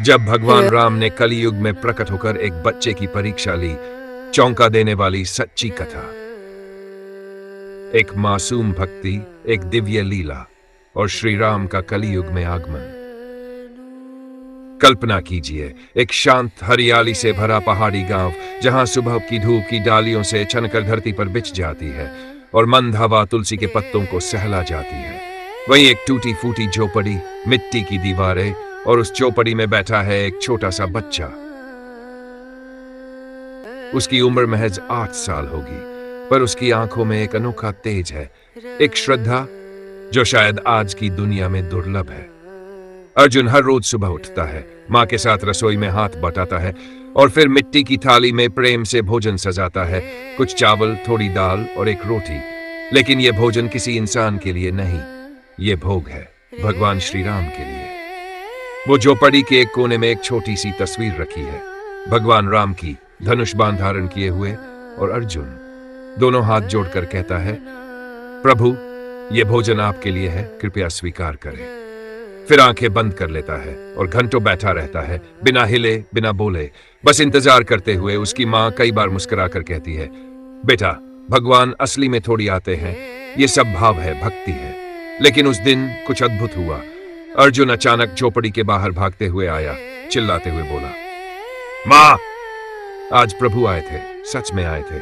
जब भगवान राम ने कलयुग में प्रकट होकर एक बच्चे की परीक्षा ली, चौंका देने वाली सच्ची कथा। एक मासूम भक्ति, एक दिव्य लीला और श्री राम का कलयुग में आगमन। कल्पना कीजिए, एक शांत हरियाली से भरा पहाड़ी गांव, जहां सुबह की धूप की डालियों से छनकर धरती पर बिछ जाती है और मंद हवा तुलसी के पत्तों को सहला जाती है। वहीं एक टूटी फूटी झोपड़ी, मिट्टी की दीवारें और उस झोपड़ी में बैठा है एक छोटा सा बच्चा। उसकी उम्र महज 8 साल होगी, पर उसकी आंखों में एक अनोखा तेज है, एक श्रद्धा जो शायद आज की दुनिया में दुर्लभ है। अर्जुन हर रोज सुबह उठता है, माँ के साथ रसोई में हाथ बटाता है और फिर मिट्टी की थाली में प्रेम से भोजन सजाता है। कुछ चावल, थोड़ी दाल और एक रोटी। लेकिन यह भोजन किसी इंसान के लिए नहीं, ये भोग है भगवान श्री राम के लिए। वो झोपड़ी के एक कोने में एक छोटी सी तस्वीर रखी है, भगवान राम की, धनुष बाण धारण किए हुए, और अर्जुन दोनों हाथ जोड़कर कहता है, प्रभु, ये भोजन आपके लिए है, कृपया स्वीकार करें। फिर आंखें बंद कर लेता है और घंटों बैठा रहता है, बिना हिले, बिना बोले, बस इंतजार करते हुए। उसकी माँ कई बार मुस्कुराकर कहती है, बेटा, भगवान असली में थोड़ी आते हैं, ये सब भाव है, भक्ति है। लेकिन उस दिन कुछ अद्भुत हुआ। अर्जुन अचानक झोपड़ी के बाहर भागते हुए आया, चिल्लाते हुए बोला, माँ, आज प्रभु आए थे, सच में आए थे।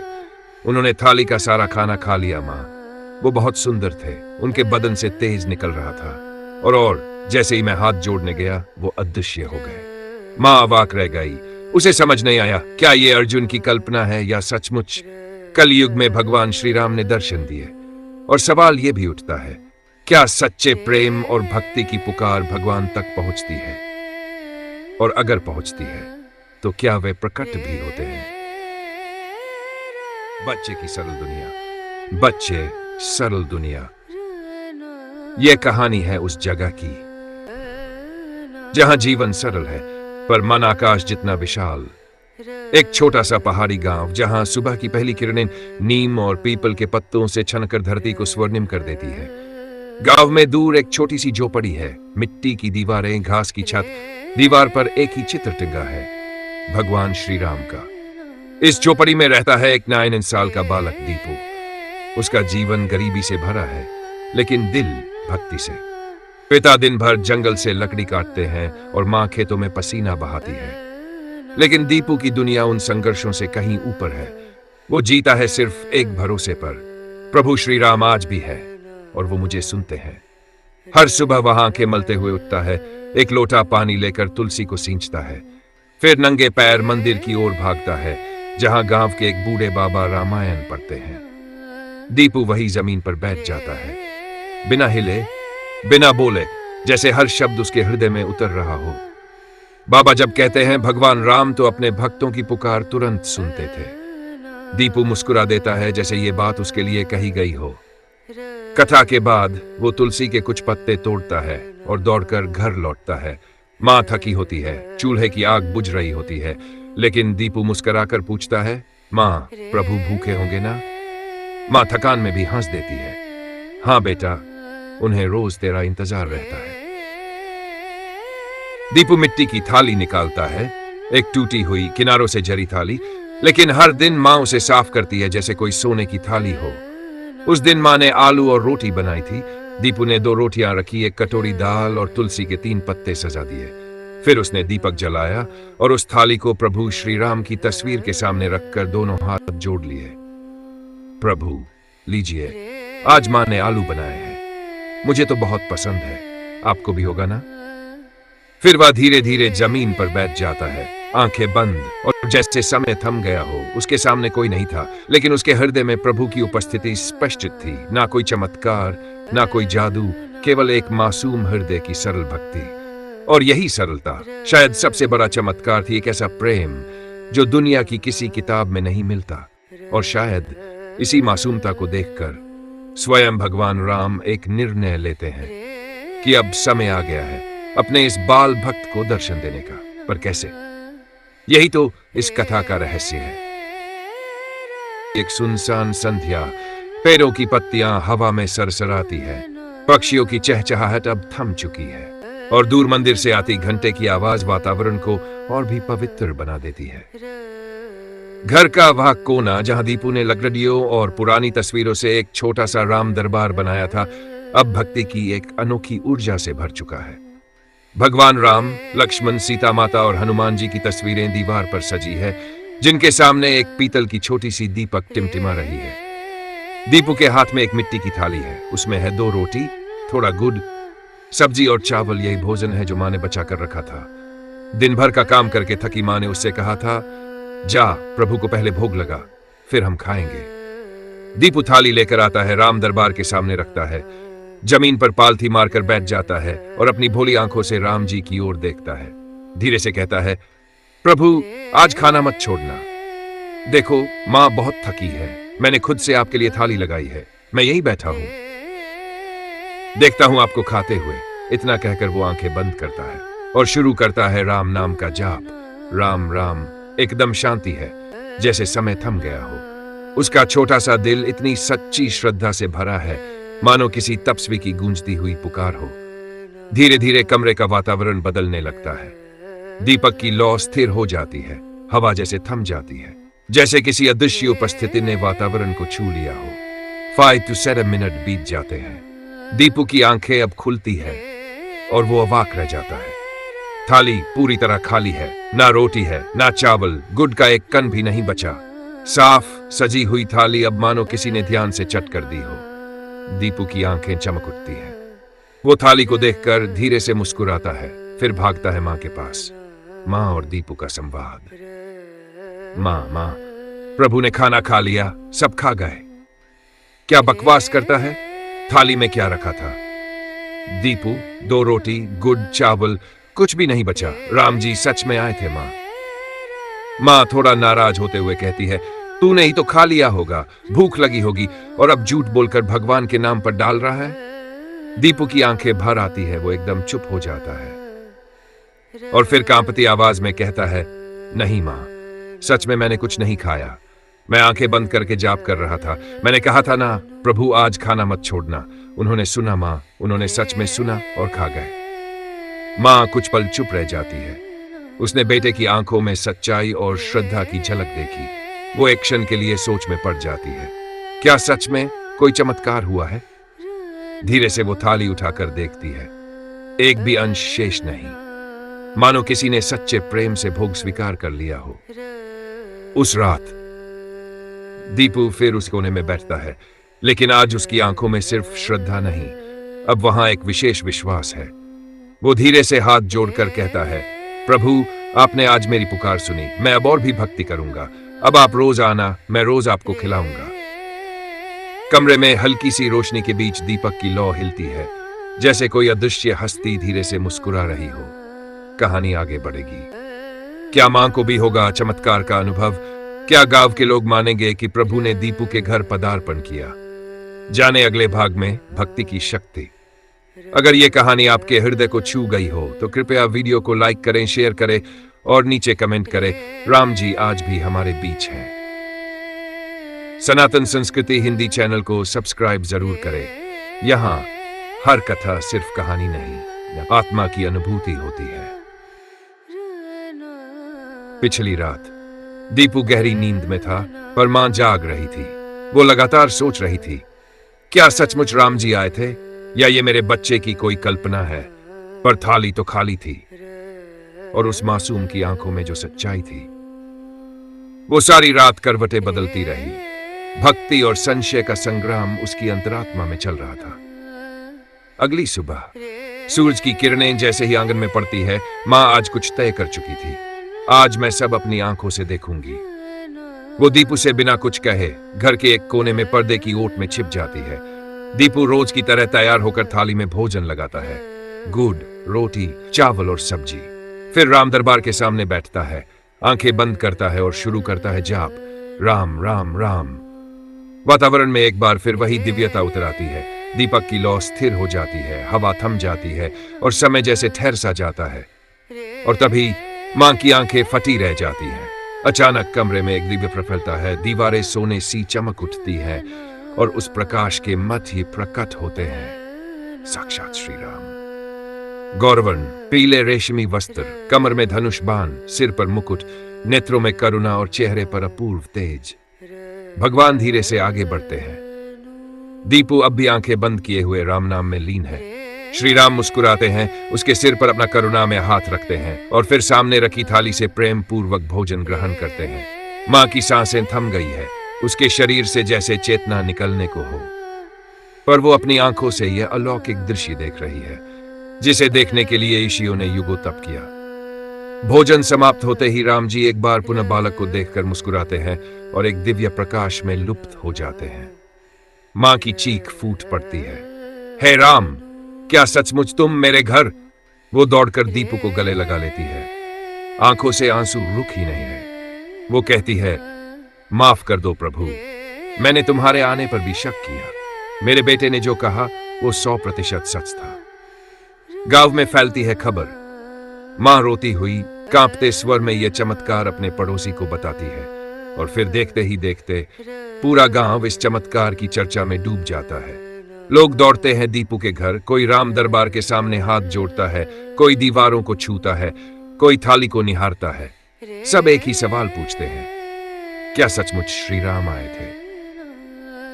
उन्होंने थाली का सारा खाना खा लिया माँ। वो बहुत सुंदर थे, उनके बदन से तेज निकल रहा था, और जैसे ही मैं हाथ जोड़ने गया, वो अदृश्य हो गए। माँ अवाक रह गई, उसे समझ नहीं आया, क्या ये अर्जुन की कल्पना है या सचमुच कलयुग में भगवान श्री राम ने दर्शन दिए। और सवाल ये भी उठता है, क्या सच्चे प्रेम और भक्ति की पुकार भगवान तक पहुंचती है? और अगर पहुंचती है, तो क्या वे प्रकट भी होते हैं? बच्चे की सरल दुनिया, बच्चे, सरल दुनिया। यह कहानी है उस जगह की जहां जीवन सरल है, पर मन आकाश जितना विशाल। एक छोटा सा पहाड़ी गांव, जहां सुबह की पहली किरणें नीम और पीपल के पत्तों से छनकर धरती को स्वर्णिम कर देती है। गांव में दूर एक छोटी सी झोपड़ी है, मिट्टी की दीवारें, घास की छत, दीवार पर एक ही चित्र टिंगा है, भगवान श्री राम का। इस झोपड़ी में रहता है एक 9 साल का बालक दीपू। उसका जीवन गरीबी से भरा है, लेकिन दिल भक्ति से। पिता दिन भर जंगल से लकड़ी काटते हैं और माँ खेतों में पसीना बहाती है। लेकिन दीपू की दुनिया उन संघर्षों से कहीं ऊपर है। वो जीता है सिर्फ एक भरोसे पर, प्रभु श्री राम आज भी है और वो मुझे सुनते हैं। हर सुबह वह आंखें मलते हुए उठता है, एक लोटा पानी लेकर तुलसी को सींचता है, फिर नंगे पैर मंदिर की ओर भागता है, जहां गांव के एक बूढ़े बाबा रामायण पढ़ते हैं। दीपू वही जमीन पर बैठ जाता है, बिना हिले, बिना बोले, जैसे हर शब्द उसके हृदय में उतर रहा हो। बाबा जब कहते हैं भगवान राम, तो अपने भक्तों की पुकार तुरंत सुनते थे। दीपू मुस्कुरा देता है, जैसे ये बात उसके लिए कही गई हो। कथा के बाद वो तुलसी के कुछ पत्ते तोड़ता है और दौड़कर घर लौटता है। माँ थकी होती है, चूल्हे की आग बुझ रही होती है, लेकिन दीपू मुस्कुराकर पूछता है, माँ, प्रभु भूखे होंगे ना? माँ थकान में भी हंस देती है, हाँ बेटा, उन्हें रोज तेरा इंतजार रहता है। दीपू मिट्टी की थाली निकालता है, एक टूटी हुई, किनारों से जरी थाली, लेकिन हर दिन माँ उसे साफ करती है जैसे कोई सोने की थाली हो। उस दिन माँ ने आलू और रोटी बनाई थी। दीपू ने 2 रोटियां रखी, एक कटोरी दाल और तुलसी के 3 पत्ते सजा दिए। फिर उसने दीपक जलाया और उस थाली को प्रभु श्री राम की तस्वीर के सामने रखकर दोनों हाथ जोड़ लिए। प्रभु, लीजिए, आज माँ ने आलू बनाए हैं, मुझे तो बहुत पसंद है, आपको भी होगा ना? फिर वह धीरे धीरे जमीन पर बैठ जाता है, आंखें बंद, और जैसे समय थम गया हो। उसके सामने कोई नहीं था, लेकिन उसके हृदय में प्रभु की उपस्थिति स्पष्ट थी। ना कोई चमत्कार, ना कोई जादू, केवल एक मासूम हृदय की सरल भक्ति। और यही सरलता शायद सबसे बड़ा चमत्कार थी, एक ऐसा प्रेम जो दुनिया की किसी किताब में नहीं मिलता। और शायद इसी मासूमता को देखकर स्वयं भगवान राम एक निर्णय लेते हैं कि अब समय आ गया है अपने इस बाल भक्त को दर्शन देने का। पर कैसे? यही तो इस कथा का रहस्य है। एक सुनसान संध्या, पेड़ों की पत्तियां हवा में सरसराती है, पक्षियों की चहचहाहट अब थम चुकी है। और दूर मंदिर से आती घंटे की आवाज वातावरण को और भी पवित्र बना देती है। घर का वह कोना जहां दीपू ने लकड़ियों और पुरानी तस्वीरों से एक छोटा सा राम दरबार बनाया था, अब भक्ति की एक अनोखी ऊर्जा से भर चुका है। भगवान राम, लक्ष्मण, सीता माता और हनुमान जी की तस्वीरें दीवार पर सजी है, जिनके सामने एक पीतल की छोटी सी दीपक टिमटिमा रही है। दीपू के हाथ में एक मिट्टी की थाली है, उसमें है 2 रोटी, थोड़ा गुड़, सब्जी और चावल। यही भोजन है जो माँ ने बचा कर रखा था। दिन भर का काम करके थकी माँ ने उससे कहा था, जा प्रभु को पहले भोग लगा, फिर हम खाएंगे। दीपू थाली लेकर आता है, राम दरबार के सामने रखता है, जमीन पर पालथी मारकर बैठ जाता है और अपनी भोली आंखों से राम जी की ओर देखता है। धीरे से कहता है, प्रभु आज खाना मत छोड़ना। देखो माँ बहुत थकी है, मैंने खुद से आपके लिए थाली लगाई है, मैं यहीं बैठा हूं, देखता हूं आपको खाते हुए। इतना कहकर वो आंखें बंद करता है और शुरू करता है राम नाम का जाप। राम राम। एकदम शांति है, जैसे समय थम गया हो। उसका छोटा सा दिल इतनी सच्ची श्रद्धा से भरा है, मानो किसी तपस्वी की गूंजती हुई पुकार हो। धीरे धीरे कमरे का वातावरण बदलने लगता है। दीपक की लौ स्थिर हो जाती है, हवा जैसे थम जाती है, जैसे किसी अदृश्य उपस्थिति ने वातावरण को छू लिया हो। 5 to 7 मिनट बीत जाते हैं। दीपू की आंखें अब खुलती है और वो अवाक रह जाता है। थाली पूरी तरह खाली है, ना रोटी है, ना चावल, गुड़ का एक कण भी नहीं बचा। साफ सजी हुई थाली अब मानो किसी ने ध्यान से चट कर दी हो। दीपू की आंखें चमक उठती हैं। वो थाली को देखकर धीरे से मुस्कुराता है, फिर भागता है माँ के पास। माँ और दीपू का संवाद। माँ, प्रभु ने खाना खा लिया, सब खा गए। क्या बकवास करता है? थाली में क्या रखा था? दीपू, 2 रोटी, गुड़, चावल, कुछ भी नहीं बचा। राम जी सच में आए थे माँ। माँ थोड़ा नाराज होते हुए कहती है, तूने ही तो खा लिया होगा, भूख लगी होगी, और अब झूठ बोलकर भगवान के नाम पर डाल रहा है। दीपू की आंखें भर आती है, वो एकदम चुप हो जाता है और फिर कांपती आवाज में कहता है, नहीं माँ, सच में मैंने कुछ नहीं खाया। मैं आंखें बंद करके जाप कर रहा था। मैंने कहा था ना, प्रभु आज खाना मत छोड़ना। उन्होंने सुना माँ, उन्होंने सच में सुना और खा गए। माँ कुछ पल चुप रह जाती है। उसने बेटे की आंखों में सच्चाई और श्रद्धा की झलक देखी। वो एक क्षण के लिए सोच में पड़ जाती है, क्या सच में कोई चमत्कार हुआ है? धीरे से वो थाली उठाकर देखती है, एक भी अंश शेष नहीं, मानो किसी ने सच्चे प्रेम से भोग स्वीकार कर लिया हो। उस रात दीपू फिर उस कोने में बैठता है, लेकिन आज उसकी आंखों में सिर्फ श्रद्धा नहीं, अब वहां एक विशेष विश्वास है। वो धीरे से हाथ जोड़कर कहता है, प्रभु आपने आज मेरी पुकार सुनी, मैं अब और भी भक्ति करूंगा। अब आप रोज आना, मैं रोज आपको खिलाऊंगा। कमरे में हल्की सी रोशनी के बीच दीपक की लौ हिलती है, जैसे कोई अदृश्य हस्ती धीरे से मुस्कुरा रही हो। कहानी आगे बढ़ेगी। क्या मां को भी होगा चमत्कार का अनुभव? क्या गांव के लोग मानेंगे कि प्रभु ने दीपू के घर पदार्पण किया? जाने अगले भाग में भक्ति की शक्ति। अगर ये कहानी आपके हृदय को छू गई हो तो कृपया वीडियो को लाइक करें, शेयर करें और नीचे कमेंट करें, राम जी आज भी हमारे बीच हैं। सनातन संस्कृति हिंदी चैनल को सब्सक्राइब जरूर करें। यहाँ हर कथा सिर्फ कहानी नहीं, आत्मा की अनुभूति होती है। पिछली रात दीपू गहरी नींद में था, पर मां जाग रही थी। वो लगातार सोच रही थी, क्या सचमुच राम जी आए थे या ये मेरे बच्चे की कोई कल्पना है? पर थाली तो खाली थी और उस मासूम की आंखों में जो सच्चाई थी। वो सारी रात करवटें बदलती रही। भक्ति और संशय का संग्राम उसकी अंतरात्मा में चल रहा था। अगली सुबह सूरज की किरणें जैसे ही आंगन में पड़ती है, मां आज कुछ तय कर चुकी थी। आज मैं सब अपनी आंखों से देखूंगी। वो दीपू से बिना कुछ कहे घर के एक कोने में पर्दे की ओट में छिप जाती है। दीपू रोज की तरह तैयार होकर थाली में भोजन लगाता है, गुड़, रोटी, चावल और सब्जी। फिर राम दरबार के सामने बैठता है, आंखें बंद करता है और शुरू करता है जाप, राम राम राम। वातावरण में एक बार फिर वही दिव्यता उतर आती है। दीपक की लौ स्थिर हो जाती है, हवा थम जाती है और समय जैसे ठहर सा जाता है। और तभी मां की आंखें फटी रह जाती हैं। अचानक कमरे में एक दिव्य प्रफुल्लता है, दीवारें सोने सी चमक उठती हैं और उस प्रकाश के मध्य प्रकट होते हैं साक्षात श्री राम। गौरवर्ण, पीले रेशमी वस्त्र, कमर में धनुष बाण, सिर पर मुकुट, नेत्रों में करुणा और चेहरे पर अपूर्व तेज। भगवान धीरे से आगे बढ़ते हैं। दीपू अब भी आंखें बंद किए हुए राम नाम में लीन है। श्री राम मुस्कुराते हैं, उसके सिर पर अपना करुणा में हाथ रखते हैं और फिर सामने रखी थाली से प्रेम पूर्वक भोजन ग्रहण करते हैं। मां की सांसें थम गई है, उसके शरीर से जैसे चेतना निकलने को हो, पर वो अपनी आंखों से यह अलौकिक दृश्य देख रही है जिसे देखने के लिए ऋषियों ने युगों तप किया। भोजन समाप्त होते ही राम जी एक बार पुनः बालक को देखकर मुस्कुराते हैं और एक दिव्य प्रकाश में लुप्त हो जाते हैं। मां की चीख फूट पड़ती है, हे राम, क्या सचमुच तुम मेरे घर? वो दौड़कर दीपू को गले लगा लेती है। आंखों से आंसू रुक ही नहीं रहे। वो कहती है, माफ कर दो प्रभु, मैंने तुम्हारे आने पर भी शक किया। मेरे बेटे ने जो कहा वो 100% सच था। गांव में फैलती है खबर। मां रोती हुई कांपते स्वर में यह चमत्कार अपने पड़ोसी को बताती है और फिर देखते ही देखते पूरा गांव इस चमत्कार की चर्चा में डूब जाता है। लोग दौड़ते हैं दीपू के घर, कोई राम दरबार के सामने हाथ जोड़ता है, कोई दीवारों को छूता है, कोई थाली को निहारता है। सब एक ही सवाल पूछते हैं, क्या सचमुच श्री राम आए थे?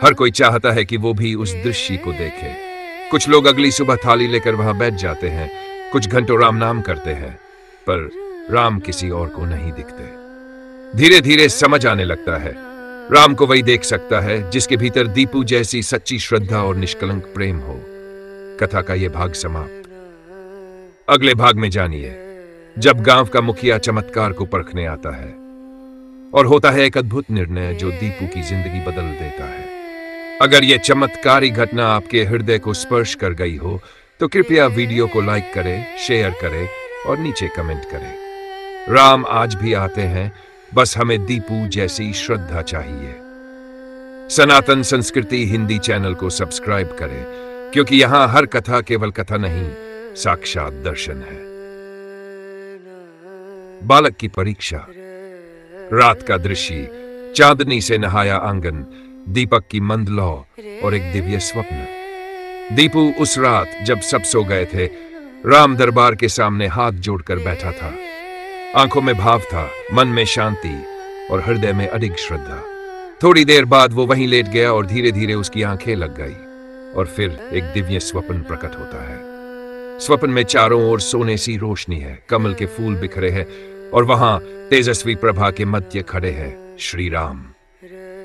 हर कोई चाहता है कि वो भी उस दृश्य को देखे। कुछ लोग अगली सुबह थाली लेकर वहां बैठ जाते हैं, कुछ घंटों राम नाम करते हैं, पर राम किसी और को नहीं दिखते। धीरे धीरे समझ आने लगता है, राम को वही देख सकता है जिसके भीतर दीपू जैसी सच्ची श्रद्धा और निष्कलंक प्रेम हो। कथा का यह भाग समाप्त। अगले भाग में जानिए जब गांव का मुखिया चमत्कार को परखने आता है और होता है एक अद्भुत निर्णय जो दीपू की जिंदगी बदल देता है। अगर यह चमत्कारी घटना आपके हृदय को स्पर्श कर गई हो तो कृपया वीडियो को लाइक करें, शेयर करें और नीचे कमेंट करें। राम आज भी आते हैं, बस हमें दीपू जैसी श्रद्धा चाहिए। सनातन संस्कृति हिंदी चैनल को सब्सक्राइब करें, क्योंकि यहां हर कथा केवल कथा नहीं, साक्षात दर्शन है। बालक की परीक्षा। रात का दृश्य, चांदनी से नहाया आंगन, दीपक की मंद लौ और एक दिव्य स्वप्न। दीपू उस रात जब सब सो गए थे, राम दरबार के सामने हाथ जोड़कर बैठा था। आंखों में भाव था, मन में शांति और हृदय में अडिग श्रद्धा। थोड़ी देर बाद वो वहीं लेट गया और धीरे धीरे उसकी आंखें लग गई और फिर एक दिव्य स्वप्न प्रकट होता है। स्वप्न में चारों ओर सोने सी रोशनी है, कमल के फूल बिखरे हैं और वहां तेजस्वी प्रभा के मध्य खड़े हैं श्री राम।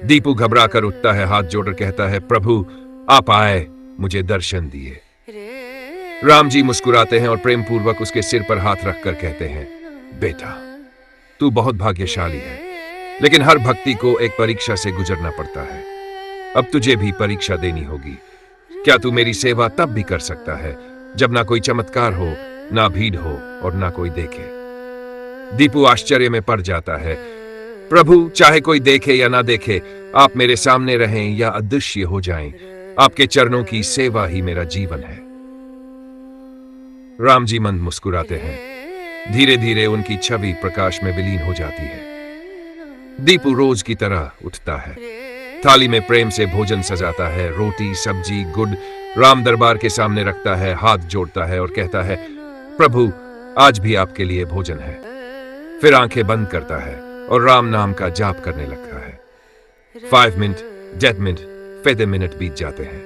दीपू घबरा कर उठता है, हाथ जोड़कर कहता है, प्रभु आप आए, मुझे दर्शन दिए। राम जी मुस्कुराते हैं और प्रेम पूर्वक उसके सिर पर हाथ रखकर कहते हैं, बेटा तू बहुत भाग्यशाली है, लेकिन हर भक्ति को एक परीक्षा से गुजरना पड़ता है। अब तुझे भी परीक्षा देनी होगी। क्या तू मेरी सेवा तब भी कर सकता है जब ना कोई चमत्कार हो, ना भीड़ हो और ना कोई देखे? दीपू आश्चर्य में पड़ जाता है, प्रभु चाहे कोई देखे या ना देखे, आप मेरे सामने रहें या अदृश्य हो जाएं, आपके चरणों की सेवा ही मेरा जीवन है। राम जी मंद मुस्कुराते हैं। धीरे धीरे उनकी छवि प्रकाश में विलीन हो जाती है। दीपू रोज की तरह उठता है, थाली में प्रेम से भोजन सजाता है, रोटी सब्जी गुड़ राम दरबार के सामने रखता है, हाथ जोड़ता है और कहता है, प्रभु आज भी आपके लिए भोजन है। फिर आंखें बंद करता है और राम नाम का जाप करने लगता है। 5 मिनट, 10 मिनट, 15 मिनट बीत जाते हैं,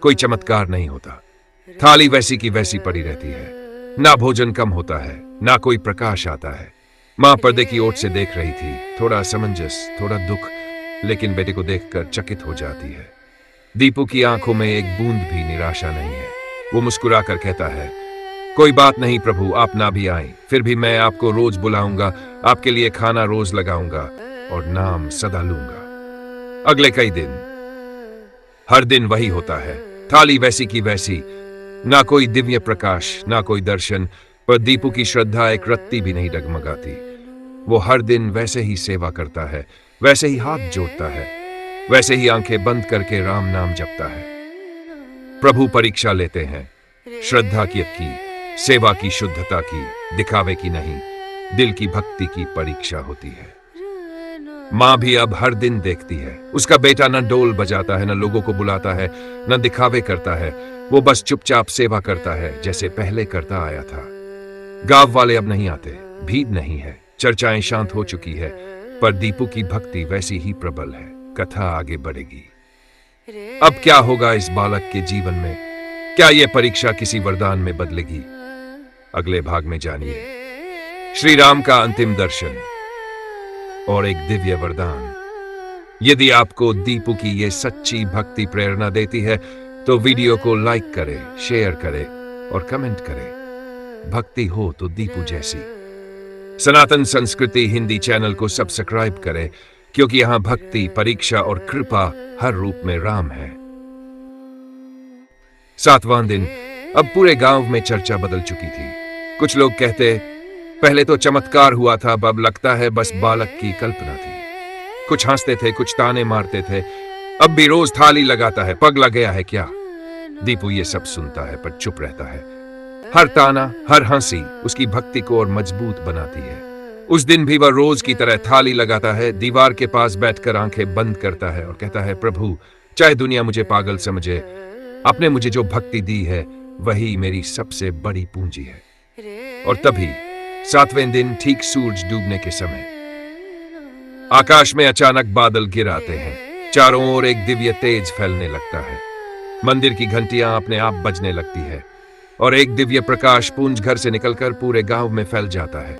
कोई चमत्कार नहीं होता। थाली वैसी की वैसी पड़ी रहती है, ना भोजन कम होता है, ना कोई प्रकाश आता है। मां पर्दे की ओर से देख रही थी, थोड़ा असमंजस, थोड़ा दुख, लेकिन बेटे को देखकर चकित हो जाती है। दीपू की आंखों में एक बूंद भी निराशा नहीं है। वो मुस्कुराकर कहता है, कोई बात नहीं प्रभु, आप ना भी आए, फिर भी मैं आपको रोज बुलाऊंगा, आपके लिए खाना रोज लगाऊंगा और नाम सदा लूंगा। अगले कई दिन, हर दिन वही होता है, थाली वैसी की वैसी, ना कोई दिव्य प्रकाश, ना कोई दर्शन, पर दीपू की श्रद्धा एक रत्ती भी नहीं डगमगाती। वो हर दिन वैसे ही सेवा करता है, वैसे ही हाथ जोड़ता है, वैसे ही आंखें बंद करके राम नाम जपता है। प्रभु परीक्षा लेते हैं, श्रद्धा की सेवा की, शुद्धता की, दिखावे की नहीं, दिल की भक्ति की परीक्षा होती है। मां भी अब हर दिन देखती है, उसका बेटा न डोल बजाता है, न लोगों को बुलाता है, न दिखावे करता है, वो बस चुपचाप सेवा करता है जैसे पहले करता आया था। गांव वाले अब नहीं आते, भीड़ नहीं है, चर्चाएं शांत हो चुकी है, पर दीपू की भक्ति वैसी ही प्रबल है। कथा आगे बढ़ेगी। अब क्या होगा इस बालक के जीवन में? क्या यह परीक्षा किसी वरदान में बदलेगी? अगले भाग में जानिए। श्री राम का अंतिम दर्शन और एक दिव्य वरदान। यदि आपको दीपू की यह सच्ची भक्ति प्रेरणा देती है तो वीडियो को लाइक करें, शेयर करें और कमेंट करें। भक्ति हो तो दीपू जैसी। सनातन संस्कृति हिंदी चैनल को सब्सक्राइब करें, क्योंकि यहां भक्ति, परीक्षा और कृपा हर रूप में राम है। 7वां दिन। अब पूरे गांव में चर्चा बदल चुकी थी। कुछ लोग कहते, पहले तो चमत्कार हुआ था, अब लगता है बस बालक की कल्पना थी। कुछ हंसते थे, कुछ ताने मारते थे, अब भी रोज थाली लगाता है, पगला गया है क्या? दीपू ये सब सुनता है पर चुप रहता है। हर ताना, हर हंसी उसकी भक्ति को और मजबूत बनाती है। उस दिन भी वह रोज की तरह थाली लगाता है, दीवार के पास बैठकर आंखें बंद करता है और कहता है, प्रभु, चाहे दुनिया मुझे पागल समझे, आपने मुझे जो भक्ति दी है वही मेरी सबसे बड़ी पूंजी है। और तभी 7वें दिन, ठीक सूरज डूबने के समय, आकाश में अचानक बादल गिर आते हैं। चारों ओर एक दिव्य तेज फैलने लगता है। मंदिर की घंटियां अपने आप बजने लगती है और एक दिव्य प्रकाश पुंज घर से निकलकर पूरे गांव में फैल जाता है।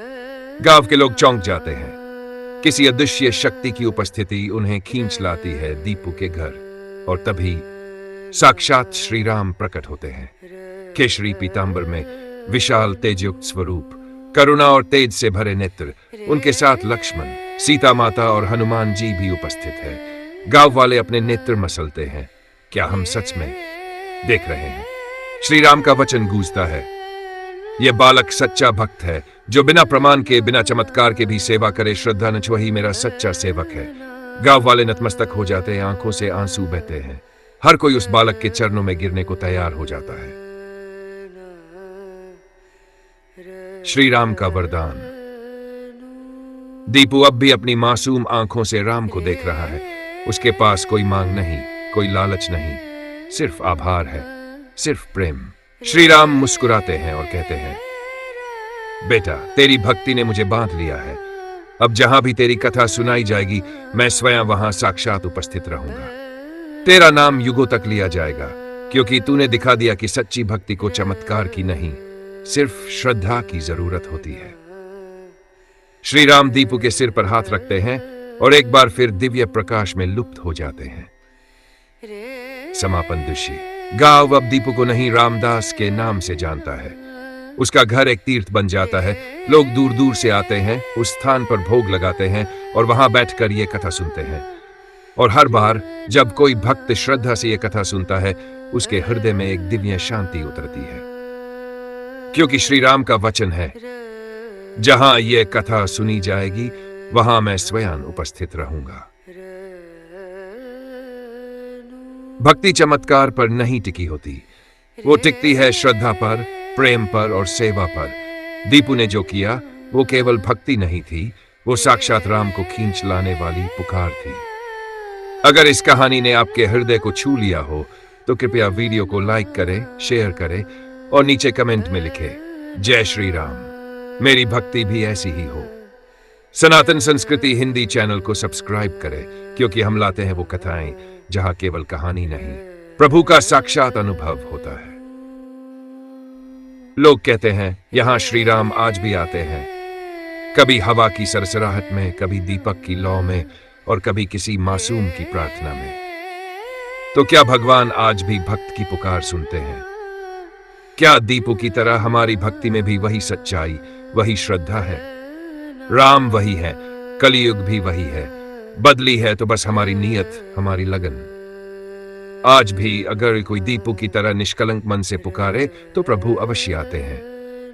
गांव के लोग चौंक जाते हैं। किसी अदृश्य शक्ति की उपस्थिति उन्हें खींच लाती है दीपू के घर। और तभी साक्षात श्री राम प्रकट होते हैं। केशरी पीतांबर में, विशाल तेजयुक्त स्वरूप, करुणा और तेज से भरे नेत्र। उनके साथ लक्ष्मण, सीता माता और हनुमान जी भी उपस्थित है। गांव वाले अपने नेत्र मसलते हैं। क्या हम सच में देख रहे हैं? श्री राम का वचन गूंजता है, यह बालक सच्चा भक्त है, जो बिना प्रमाण के, बिना चमत्कार के भी सेवा करे। श्रद्धा नच, वही मेरा सच्चा सेवक है। गांव वाले नतमस्तक हो जाते हैं, आंखों से आंसू बहते हैं। हर कोई उस बालक के चरणों में गिरने को तैयार हो जाता है। श्री राम का वरदान। दीपू अब भी अपनी मासूम आंखों से राम को देख रहा है। उसके पास कोई मांग नहीं, कोई लालच नहीं, सिर्फ आभार है, सिर्फ प्रेम। श्री राम मुस्कुराते हैं और कहते हैं, बेटा, तेरी भक्ति ने मुझे बांध लिया है। अब जहां भी तेरी कथा सुनाई जाएगी, मैं स्वयं वहां साक्षात उपस्थित रहूंगा। तेरा नाम युगों तक लिया जाएगा, क्योंकि तूने दिखा दिया कि सच्ची भक्ति को चमत्कार की नहीं, सिर्फ श्रद्धा की जरूरत होती है। श्री राम दीपू के सिर पर हाथ रखते हैं और एक बार फिर दिव्य प्रकाश में लुप्त हो जाते हैं। समापन दृश्य। गांव अब दीपू को नहीं, रामदास के नाम से जानता है। उसका घर एक तीर्थ बन जाता है। लोग दूर दूर से आते हैं, उस स्थान पर भोग लगाते हैं और वहां बैठकर ये कथा सुनते हैं। और हर बार जब कोई भक्त श्रद्धा से ये कथा सुनता है, उसके हृदय में एक दिव्य शांति उतरती है, क्योंकि श्री राम का वचन है, जहां यह कथा सुनी जाएगी वहां मैं स्वयं उपस्थित रहूंगा। भक्ति चमत्कार पर नहीं टिकी होती, वो टिकती है श्रद्धा पर, प्रेम पर और सेवा पर। दीपू ने जो किया वो केवल भक्ति नहीं थी, वो साक्षात राम को खींच लाने वाली पुकार थी। अगर इस कहानी ने आपके हृदय को छू लिया हो तो कृपया वीडियो को लाइक करें, शेयर करें और नीचे कमेंट में लिखें, जय श्री राम, मेरी भक्ति भी ऐसी ही हो। सनातन संस्कृति हिंदी चैनल को सब्सक्राइब करें, क्योंकि हम लाते हैं वो कथाएं जहां केवल कहानी नहीं, प्रभु का साक्षात अनुभव होता है। लोग कहते हैं यहां श्री राम आज भी आते हैं, कभी हवा की सरसराहट में, कभी दीपक की लौ में और कभी किसी मासूम की प्रार्थना में। तो क्या भगवान आज भी भक्त की पुकार सुनते हैं? क्या दीपू की तरह हमारी भक्ति में भी वही सच्चाई, वही श्रद्धा है? राम वही है, कलयुग भी वही है, बदली है तो बस हमारी नीयत, हमारी लगन। आज भी अगर कोई दीपू की तरह निष्कलंक मन से पुकारे तो प्रभु अवश्य आते हैं,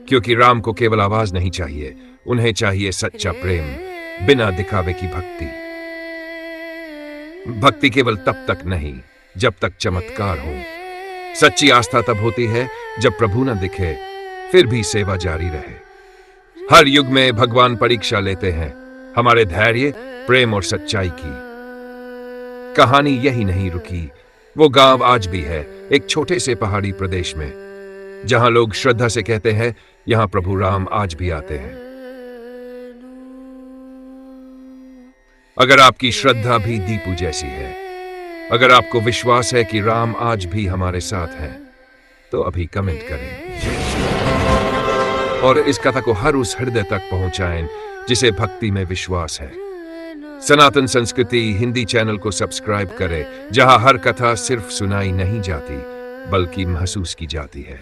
क्योंकि राम को केवल आवाज नहीं चाहिए, उन्हें चाहिए सच्चा प्रेम, बिना दिखावे की भक्ति। भक्ति केवल तब तक नहीं जब तक चमत्कार हो। सच्ची आस्था तब होती है जब प्रभु न दिखे, फिर भी सेवा जारी रहे। हर युग में भगवान परीक्षा लेते हैं हमारे धैर्य, प्रेम और सच्चाई की। कहानी यही नहीं रुकी, वो गांव आज भी है, एक छोटे से पहाड़ी प्रदेश में, जहां लोग श्रद्धा से कहते हैं यहां प्रभु राम आज भी आते हैं। अगर आपकी श्रद्धा भी दीपू जैसी है, अगर आपको विश्वास है कि राम आज भी हमारे साथ हैं, तो अभी कमेंट करें और इस कथा को हर उस हृदय तक पहुंचाएं जिसे भक्ति में विश्वास है। सनातन संस्कृति हिंदी चैनल को सब्सक्राइब करें, जहां हर कथा सिर्फ सुनाई नहीं जाती बल्कि महसूस की जाती है।